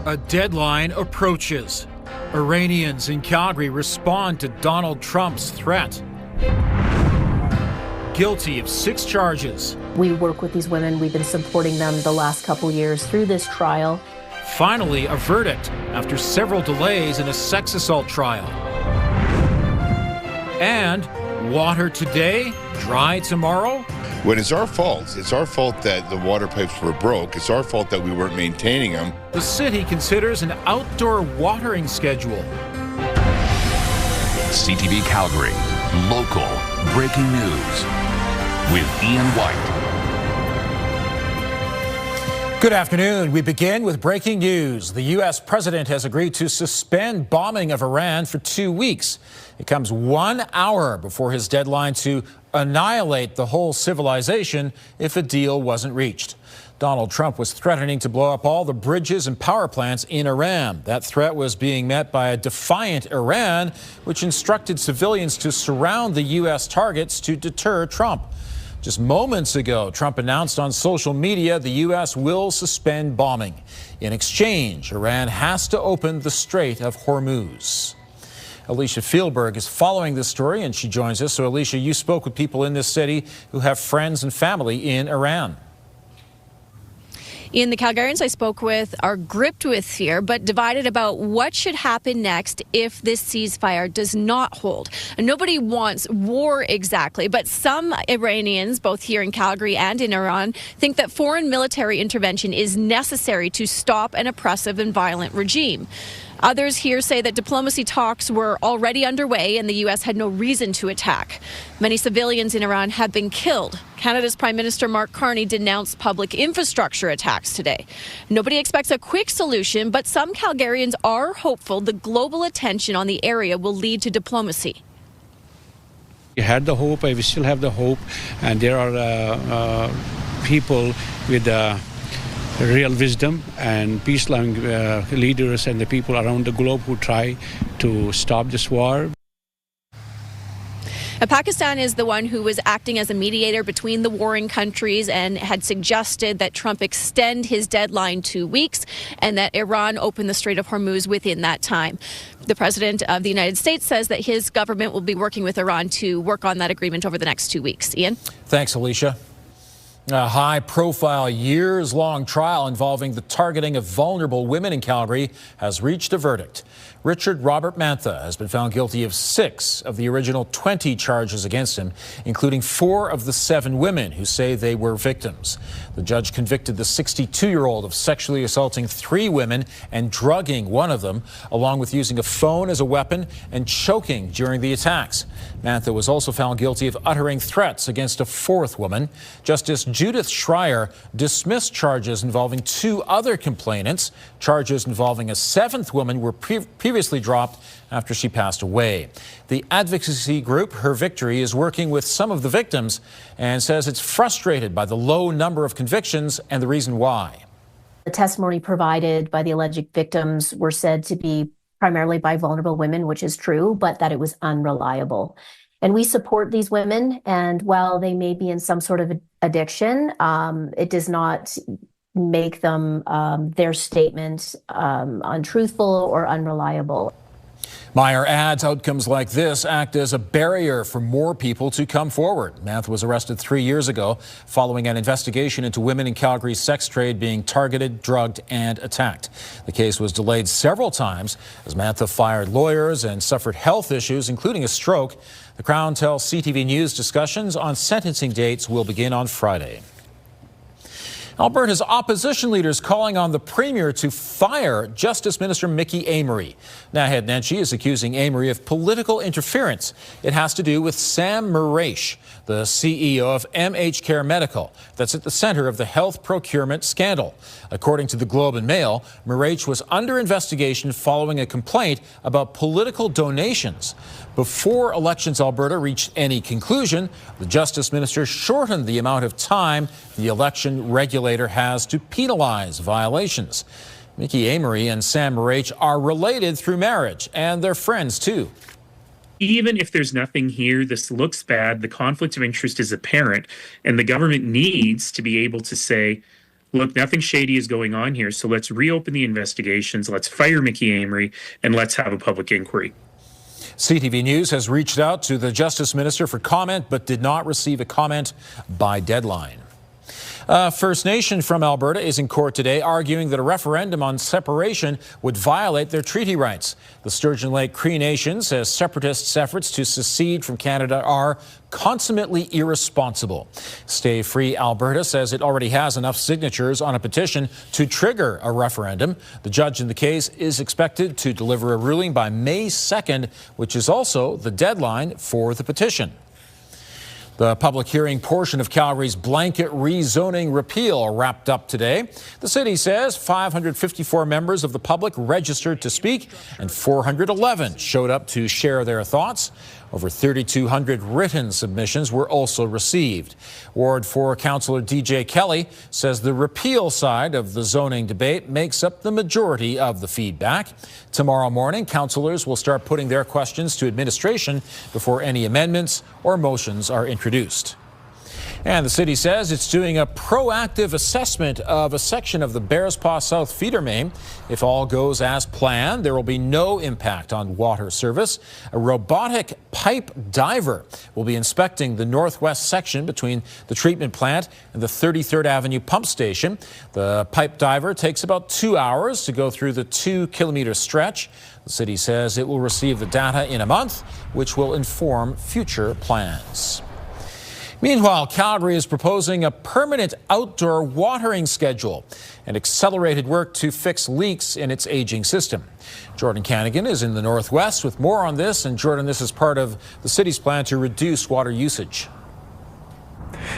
A deadline approaches. Iranians in Calgary respond to Donald Trump's threat. Guilty of 6 charges. We work with these women. We've been supporting them the last couple years through this trial. Finally, a verdict after several delays in a sex assault trial. And water today, dry tomorrow? When it's our fault. It's our fault that the water pipes were broke. It's our fault that we weren't maintaining them. The city considers an outdoor watering schedule. CTV Calgary, local breaking news with Ian White. Good afternoon. We begin with breaking news. The U.S. president has agreed to suspend bombing of Iran for 2 weeks. It comes 1 hour before his deadline to annihilate the whole civilization if a deal wasn't reached. Donald Trump was threatening to blow up all the bridges and power plants in Iran. That threat was being met by a defiant Iran, which instructed civilians to surround the U.S. targets to deter Trump. Just moments ago, Trump announced on social media the U.S. will suspend bombing. In exchange, Iran has to open the Strait of Hormuz. Alicia Fieldberg is following this story, and she joins us. So, Alicia, you spoke with people in this city who have friends and family in Iran. Ian, the Calgarians I spoke with are gripped with fear, but divided about what should happen next if this ceasefire does not hold. And nobody wants war exactly, but some Iranians, both here in Calgary and in Iran, think that foreign military intervention is necessary to stop an oppressive and violent regime. Others here say that diplomacy talks were already underway and the U.S. had no reason to attack. Many civilians in Iran have been killed. Canada's Prime Minister Mark Carney denounced public infrastructure attacks today. Nobody expects a quick solution, but some Calgarians are hopeful the global attention on the area will lead to diplomacy. We had the hope, we still have the hope, and there are people with real wisdom and peace-loving leaders and the people around the globe who try to stop this war. Pakistan is the one who was acting as a mediator between the warring countries and had suggested that Trump extend his deadline 2 weeks and that Iran open the Strait of Hormuz within that time. The president of the United States says that his government will be working with Iran to work on that agreement over the next 2 weeks. Ian? Thanks, Alicia. A high-profile, years-long trial involving the targeting of vulnerable women in Calgary has reached a verdict. Richard Robert Mantha has been found guilty of 6 of the original 20 charges against him, including 4 of the 7 women who say they were victims. The judge convicted the 62-year-old of sexually assaulting 3 women and drugging one of them, along with using a phone as a weapon and choking during the attacks. Mantha was also found guilty of uttering threats against a 4th woman. Justice Judith Schreier dismissed charges involving 2 other complainants. Charges involving a 7th woman were previously dropped after she passed away. The advocacy group, Her Victory, is working with some of the victims and says it's frustrated by the low number of convictions and the reason why. The testimony provided by the alleged victims were said to be primarily by vulnerable women, which is true, but that it was unreliable. And we support these women, and while they may be in some sort of addiction, it does not make them their statement untruthful or unreliable. Meyer adds outcomes like this act as a barrier for more people to come forward. Mantha was arrested 3 years ago following an investigation into women in Calgary's sex trade being targeted, drugged, and attacked. The case was delayed several times as Mantha fired lawyers and suffered health issues, including a stroke. The Crown tells CTV News discussions on sentencing dates will begin on Friday. Alberta's opposition leaders calling on the Premier to fire Justice Minister Mickey Amery. Naheed Nenshi is accusing Amery of political interference. It has to do with Sam Murraysh, the CEO of MH Care Medical, that's at the center of the health procurement scandal. According to the Globe and Mail, Murraysh was under investigation following a complaint about political donations. Before Elections Alberta reached any conclusion, the Justice Minister shortened the amount of time the election regulator has to penalize violations. Mickey Amery and Sam Murraysh are related through marriage, and they're friends too. Even if there's nothing here, this looks bad, the conflict of interest is apparent, and the government needs to be able to say, look, nothing shady is going on here, so let's reopen the investigations, let's fire Mickey Amory, and let's have a public inquiry. CTV News has reached out to the Justice Minister for comment, but did not receive a comment by deadline. First Nation from Alberta is in court today arguing that a referendum on separation would violate their treaty rights. The Sturgeon Lake Cree Nation says separatists' efforts to secede from Canada are consummately irresponsible. Stay Free Alberta says it already has enough signatures on a petition to trigger a referendum. The judge in the case is expected to deliver a ruling by May 2nd, which is also the deadline for the petition. The public hearing portion of Calgary's blanket rezoning repeal wrapped up today. The city says 554 members of the public registered to speak and 411 showed up to share their thoughts. Over 3,200 written submissions were also received. Ward 4 Councillor DJ Kelly says the repeal side of the zoning debate makes up the majority of the feedback. Tomorrow morning, councillors will start putting their questions to administration before any amendments or motions are introduced. And the city says it's doing a proactive assessment of a section of the Bearspaw South feeder main. If all goes as planned, there will be no impact on water service. A robotic pipe diver will be inspecting the northwest section between the treatment plant and the 33rd Avenue pump station. The pipe diver takes about 2 hours to go through the 2-kilometer stretch. The city says it will receive the data in a month, which will inform future plans. Meanwhile, Calgary is proposing a permanent outdoor watering schedule and accelerated work to fix leaks in its aging system. Jordan Canigan is in the northwest with more on this. And Jordan, this is part of the city's plan to reduce water usage.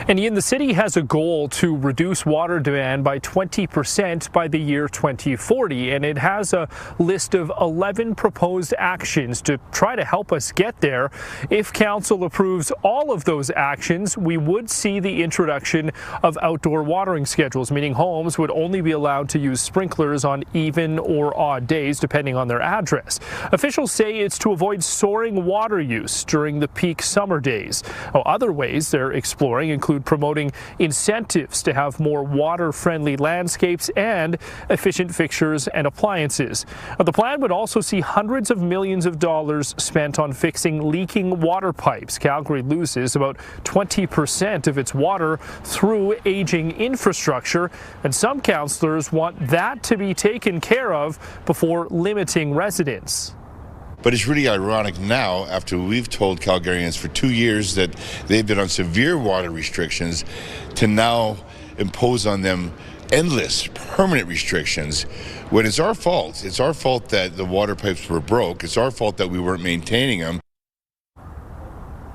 And Ian, the city has a goal to reduce water demand by 20% by the year 2040, and it has a list of 11 proposed actions to try to help us get there. If council approves all of those actions, we would see the introduction of outdoor watering schedules, meaning homes would only be allowed to use sprinklers on even or odd days, depending on their address. Officials say it's to avoid soaring water use during the peak summer days. Other ways they're exploring include promoting incentives to have more water-friendly landscapes and efficient fixtures and appliances. The plan would also see hundreds of millions of dollars spent on fixing leaking water pipes. Calgary loses about 20% of its water through aging infrastructure, and some councillors want that to be taken care of before limiting residents. But it's really ironic now, after we've told Calgarians for 2 years that they've been on severe water restrictions, to now impose on them endless permanent restrictions when it's our fault. It's our fault that the water pipes were broke. It's our fault that we weren't maintaining them.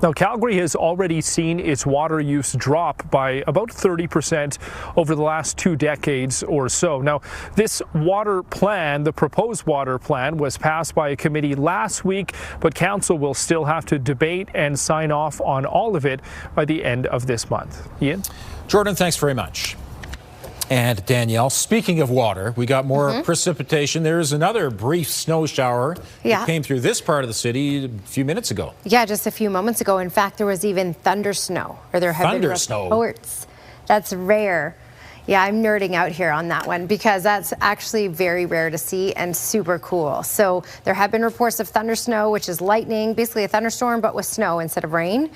Now, Calgary has already seen its water use drop by about 30% over the last 2 decades or so. Now, this water plan, the proposed water plan, was passed by a committee last week, but council will still have to debate and sign off on all of it by the end of this month. Ian? Jordan, thanks very much. And Danielle, speaking of water, we got more precipitation. There is another brief snow shower that came through this part of the city a few minutes ago. Yeah, just a few moments ago. In fact, there was even thunder snow, or there have been reports. That's rare. Yeah, I'm nerding out here on that one because that's actually very rare to see and super cool. So there have been reports of thunder snow, which is lightning, basically a thunderstorm, but with snow instead of rain.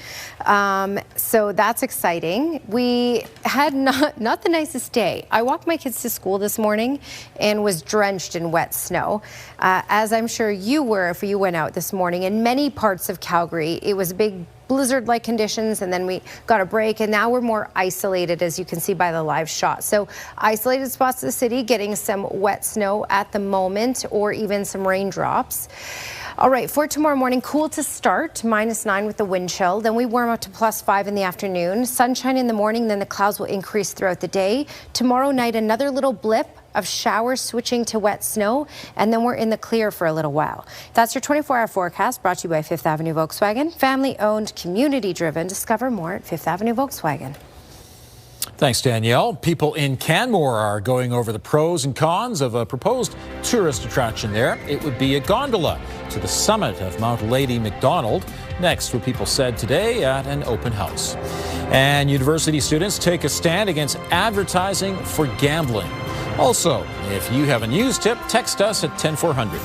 So that's exciting. We had not the nicest day. I walked my kids to school this morning and was drenched in wet snow. As I'm sure you were if you went out this morning. In many parts of Calgary, it was a big blizzard-like conditions, and then we got a break, and now we're more isolated, as you can see by the live shot. So isolated spots of the city getting some wet snow at the moment, or even some raindrops. All right, for tomorrow morning, cool to start, -9 with the wind chill. Then we warm up to +5 in the afternoon. Sunshine in the morning, then the clouds will increase throughout the day. Tomorrow night, another little blip of showers switching to wet snow, and then we're in the clear for a little while. That's your 24-hour forecast, brought to you by Fifth Avenue Volkswagen. Family-owned, community-driven. Discover more at Fifth Avenue Volkswagen. Thanks, Danielle. People in Canmore are going over the pros and cons of a proposed tourist attraction there. It would be a gondola to the summit of Mount Lady MacDonald. Next, what people said today at an open house. And university students take a stand against advertising for gambling. Also, if you have a news tip, text us at 10400.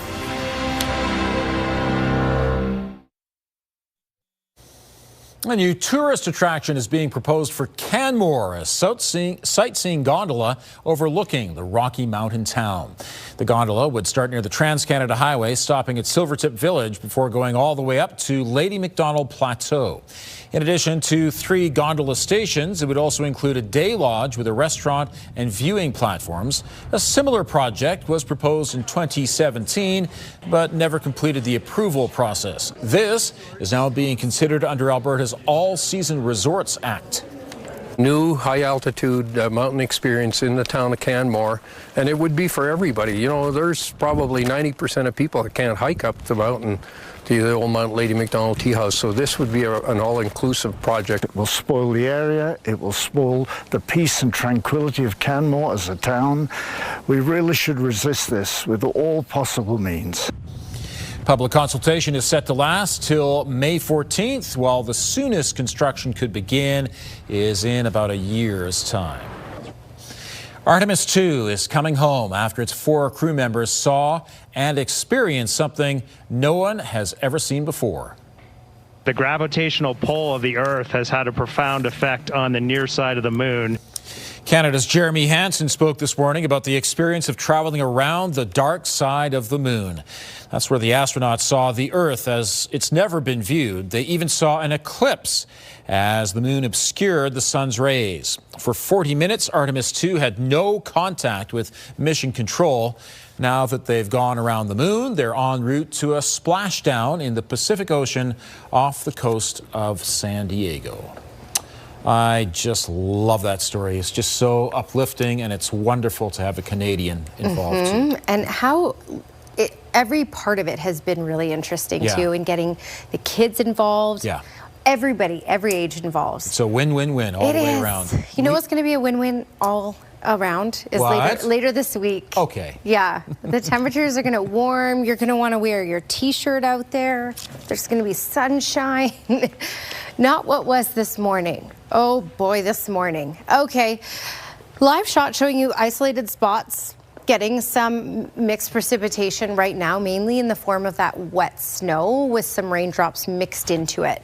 A new tourist attraction is being proposed for Canmore, a sightseeing gondola overlooking the Rocky Mountain town. The gondola would start near the Trans-Canada Highway, stopping at Silvertip Village before going all the way up to Lady MacDonald Plateau. In addition to 3 gondola stations, it would also include a day lodge with a restaurant and viewing platforms. A similar project was proposed in 2017, but never completed the approval process. This is now being considered under Alberta's All-Season Resorts Act. New high-altitude mountain experience in the town of Canmore, and it would be for everybody. You know, there's probably 90% of people that can't hike up the mountain to the old Mount Lady MacDonald Tea House, so this would be an all-inclusive project. It will spoil the area, it will spoil the peace and tranquility of Canmore as a town. We really should resist this with all possible means. Public consultation is set to last till May 14th, while the soonest construction could begin is in about a year's time. Artemis 2 is coming home after its 4 crew members saw and experienced something no one has ever seen before. The gravitational pull of the Earth has had a profound effect on the near side of the moon. Canada's Jeremy Hansen spoke this morning about the experience of traveling around the dark side of the moon. That's where the astronauts saw the Earth as it's never been viewed. They even saw an eclipse as the moon obscured the sun's rays. For 40 minutes, Artemis 2 had no contact with mission control. Now that they've gone around the moon, they're en route to a splashdown in the Pacific Ocean off the coast of San Diego. I just love that story. It's just so uplifting, and it's wonderful to have a Canadian involved too. And how every part of it has been really interesting too, in getting the kids involved. Yeah. Everybody, every age involved. So win-win-win all the way around. You know what's going to be a win-win all around is later this week. Okay. Yeah, the temperatures are going to warm. You're going to want to wear your t-shirt out there. There's going to be sunshine. Not what was this morning. Oh boy, this morning. Okay, live shot showing you isolated spots getting some mixed precipitation right now, mainly in the form of that wet snow with some raindrops mixed into it.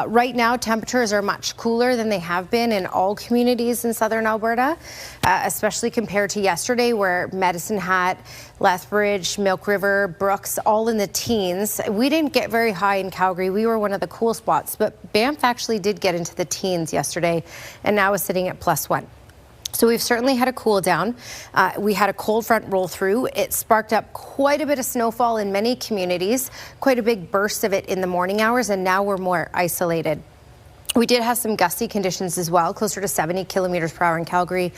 Right now, temperatures are much cooler than they have been in all communities in southern Alberta, especially compared to yesterday, where Medicine Hat, Lethbridge, Milk River, Brooks, all in the teens. We didn't get very high in Calgary. We were one of the cool spots, but Banff actually did get into the teens yesterday and now is sitting at +1. So we've certainly had a cool down. We had a cold front roll through. It sparked up quite a bit of snowfall in many communities, quite a big burst of it in the morning hours, and now we're more isolated. We did have some gusty conditions as well, closer to 70 kilometers per hour in Calgary,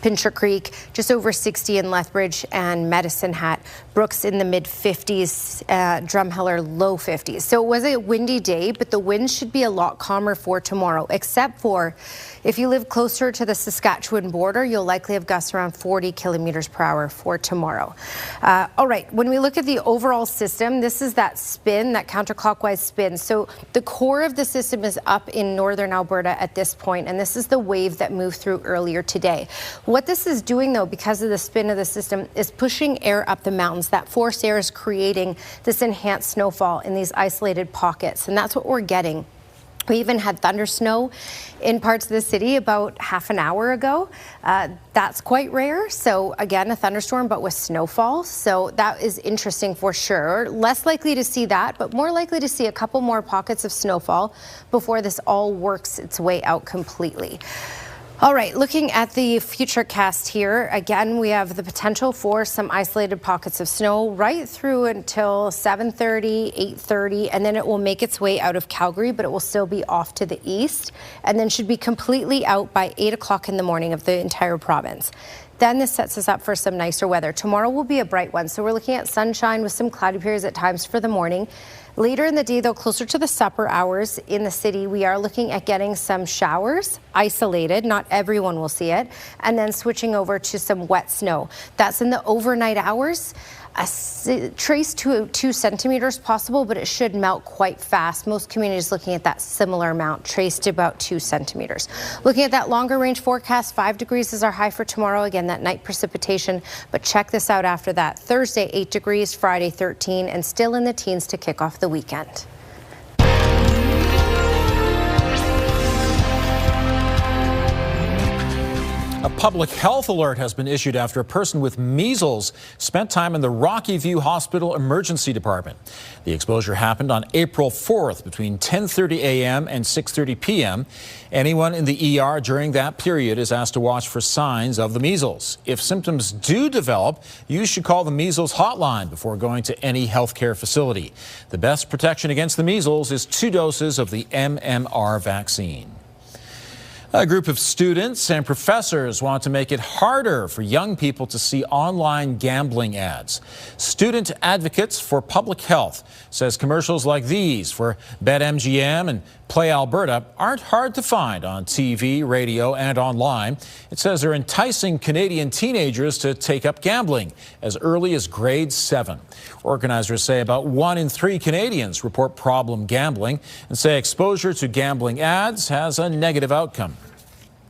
Pincher Creek, just over 60 in Lethbridge and Medicine Hat, Brooks in the mid-50s, Drumheller low 50s. So it was a windy day, but the winds should be a lot calmer for tomorrow, except for if you live closer to the Saskatchewan border, you'll likely have gusts around 40 kilometers per hour for tomorrow. All right, when we look at the overall system, this is that spin, that counterclockwise spin. So the core of the system is up in northern Alberta at this point, and this is the wave that moved through earlier today. What this is doing, though, because of the spin of the system, is pushing air up the mountains. That forced air is creating this enhanced snowfall in these isolated pockets, and that's what we're getting. We even had thunder snow in parts of the city about half an hour ago. That's quite rare. So again, a thunderstorm, but with snowfall. So that is interesting for sure. Less likely to see that, but more likely to see a couple more pockets of snowfall before this all works its way out completely. All right, looking at the future cast here, again, we have the potential for some isolated pockets of snow right through until 7:30, 8:30, and then it will make its way out of Calgary, but it will still be off to the east, and then should be completely out by 8 o'clock in the morning of the entire province. Then this sets us up for some nicer weather. Tomorrow will be a bright one, so we're looking at sunshine with some cloudy periods at times for the morning. Later in the day, though, closer to the supper hours in the city, we are looking at getting some showers, isolated. Not everyone will see it. And then switching over to some wet snow. That's in the overnight hours. A trace to 2 centimeters possible, but it should melt quite fast. Most communities looking at that similar amount, traced to about 2 centimeters. Looking at that longer range forecast, 5 degrees is our high for tomorrow. Again, that night precipitation, but check this out after that. Thursday, 8 degrees, Friday, 13, and still in the teens to kick off the weekend. A public health alert has been issued after a person with measles spent time in the Rocky View Hospital Emergency Department. The exposure happened on April 4th between 10:30 a.m. and 6:30 p.m. Anyone in the ER during that period is asked to watch for signs of the measles. If symptoms do develop, you should call the measles hotline before going to any healthcare facility. The best protection against the measles is 2 doses of the MMR vaccine. A group of students and professors want to make it harder for young people to see online gambling ads. Student Advocates for Public Health says commercials like these for BetMGM and Play Alberta aren't hard to find on TV, radio, and online. It says they're enticing Canadian teenagers to take up gambling as early as grade 7. Organizers say about 1 in 3 Canadians report problem gambling and say exposure to gambling ads has a negative outcome.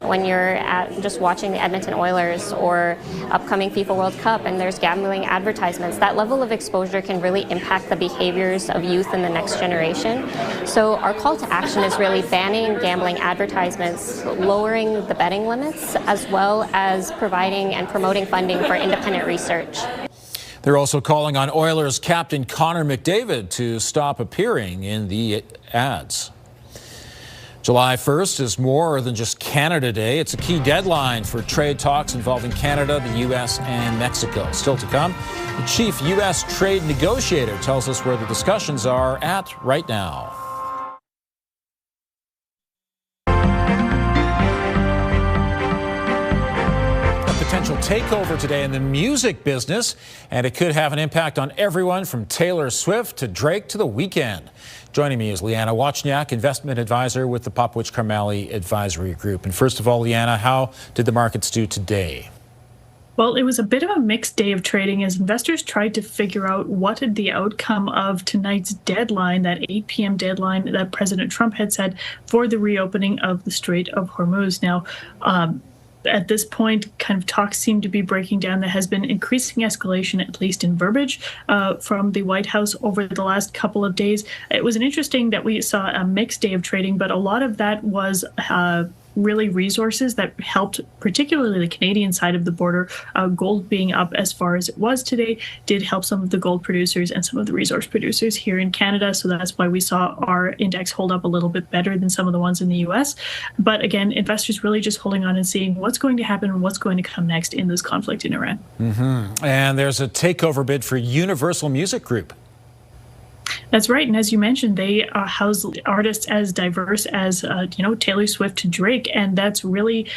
When you're just watching the Edmonton Oilers or upcoming FIFA World Cup and there's gambling advertisements, that level of exposure can really impact the behaviors of youth in the next generation. So our call to action is really banning gambling advertisements, lowering the betting limits, as well as providing and promoting funding for independent research. They're also calling on Oilers captain Connor McDavid to stop appearing in the ads. July 1st is more than just Canada Day. It's a key deadline for trade talks involving Canada, the U.S. and Mexico. Still to come, the chief U.S. trade negotiator tells us where the discussions are at right now. Potential takeover today in the music business, and it could have an impact on everyone from Taylor Swift to Drake to The Weeknd. Joining me is Leanna Wachniak, investment advisor with the Popwich Carmali Advisory Group. And first of all, Leanna, how did the markets do today? Well, it was a bit of a mixed day of trading as investors tried to figure out what the outcome of tonight's deadline, that 8 p.m. deadline that President Trump had set for the reopening of the Strait of Hormuz. Now, at this point, kind of talks seem to be breaking down. There has been increasing escalation, at least in verbiage, from the White House over the last couple of days. It was interesting that we saw a mixed day of trading, but a lot of that was really resources that helped, particularly the Canadian side of the border. Gold being up as far as it was today did help some of the gold producers and some of the resource producers here in Canada. So that's why we saw our index hold up a little bit better than some of the ones in the US. But again, investors really just holding on and seeing what's going to happen and what's going to come next in this conflict in Iran. And there's a takeover bid for Universal Music Group. That's right. And as you mentioned, they house artists as diverse as, Taylor Swift to Drake. And that's really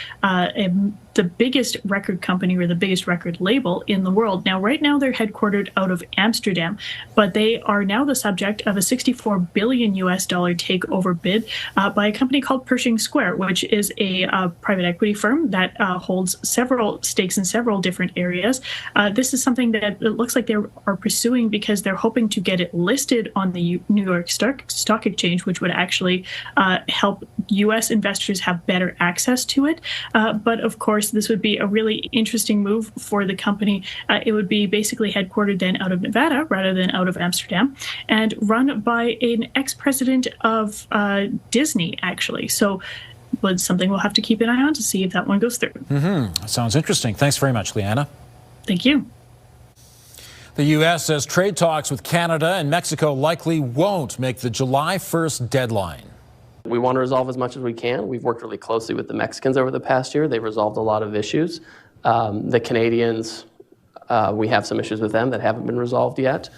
the biggest record company or the biggest record label in the world. Now, right now, they're headquartered out of Amsterdam, but they are now the subject of a $64 billion takeover bid by a company called Pershing Square, which is a private equity firm that holds several stakes in several different areas. This is something that it looks like they are pursuing because they're hoping to get it listed on the New York Stock Exchange, which would actually help U.S. investors have better access to it. But of course, this would be a really interesting move for the company. It would be basically headquartered then out of Nevada rather than out of Amsterdam and run by an ex-president of Disney, actually. So it's something we'll have to keep an eye on to see if that one goes through. Sounds interesting. Thanks very much, Leanna. Thank you. The U.S. says trade talks with Canada and Mexico likely won't make the July 1st deadline. We want to resolve as much as we can. We've worked really closely with the Mexicans over the past year. They've resolved a lot of issues. The Canadians, we have some issues with them that haven't been resolved yet.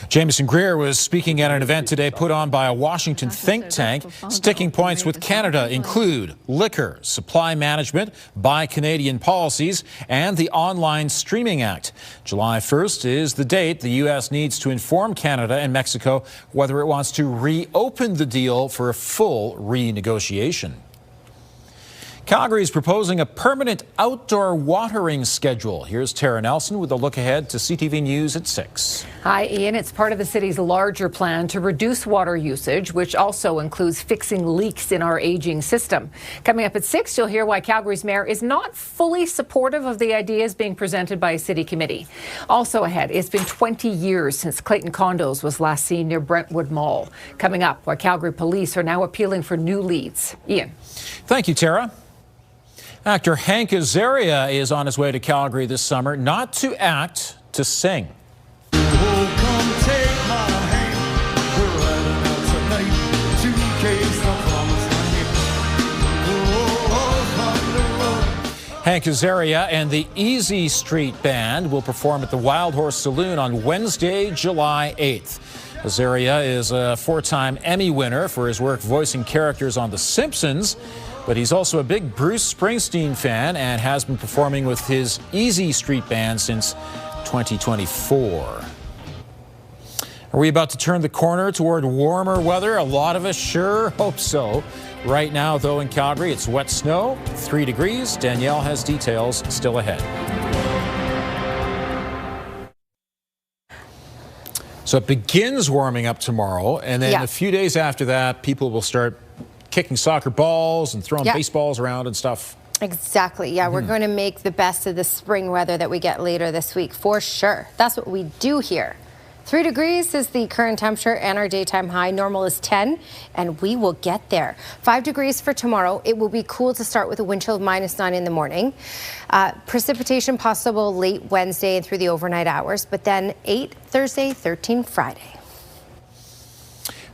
Jamieson Greer was speaking at an event today put on by a Washington think tank. Sticking points with Canada include liquor, supply management, Buy Canadian policies, and the Online Streaming Act. July 1st is the date the U.S. needs to inform Canada and Mexico whether it wants to reopen the deal for a full renegotiation. Calgary is proposing a permanent outdoor watering schedule. Here's Tara Nelson with a look ahead to CTV News at 6. Hi, Ian. It's part of the city's larger plan to reduce water usage, which also includes fixing leaks in our aging system. Coming up at 6, you'll hear why Calgary's mayor is not fully supportive of the ideas being presented by a city committee. Also ahead, it's been 20 years since Clayton Condos was last seen near Brentwood Mall. Coming up, why Calgary police are now appealing for new leads. Ian. Thank you, Tara. Actor Hank Azaria is on his way to Calgary this summer, not to act, to sing. Hank Azaria and the Easy Street Band will perform at the Wild Horse Saloon on Wednesday, July 8th. Azaria is a 4-time Emmy winner for his work voicing characters on The Simpsons, but he's also a big Bruce Springsteen fan and has been performing with his Easy Street Band since 2024. Are we about to turn the corner toward warmer weather? A lot of us sure hope so. Right now, though, in Calgary, it's wet snow, 3 degrees. Danielle has details still ahead. So it begins warming up tomorrow, and then a few days after that, people will start kicking soccer balls and throwing baseballs around and stuff. Exactly. Yeah, we're going to make the best of the spring weather that we get later this week, for sure. That's what we do here. 3 degrees is the current temperature, and our daytime high. Normal is 10, and we will get there. 5 degrees for tomorrow. It will be cool to start with a wind chill of -9 in the morning. Precipitation possible late Wednesday and through the overnight hours, but then 8 Thursday, 13 Friday.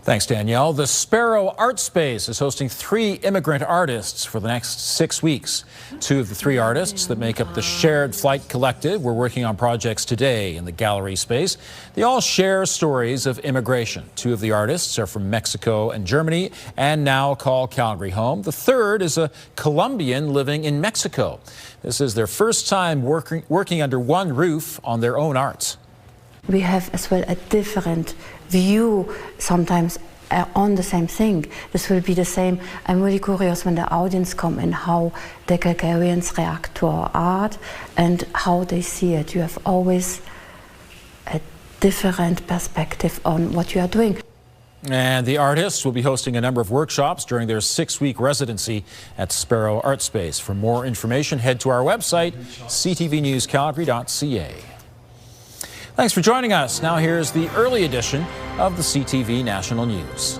Thanks, Danielle. The Sparrow Art Space is hosting 3 immigrant artists for the next 6 weeks. 2 of the 3 artists that make up the Shared Flight Collective were working on projects today in the gallery space. They all share stories of immigration. 2 of the artists are from Mexico and Germany and now call Calgary home. The third is a Colombian living in Mexico. This is their first time working under one roof on their own art. We have as well a different view sometimes on the same thing. This will be the same. I'm really curious when the audience come and how the Calgarians react to our art and how they see it. You have always a different perspective on what you are doing. And the artists will be hosting a number of workshops during their 6-week residency at Sparrow Art Space. For more information, head to our website, ctvnewscalgary.ca. Thanks for joining us. Now here's the early edition of the CTV National News.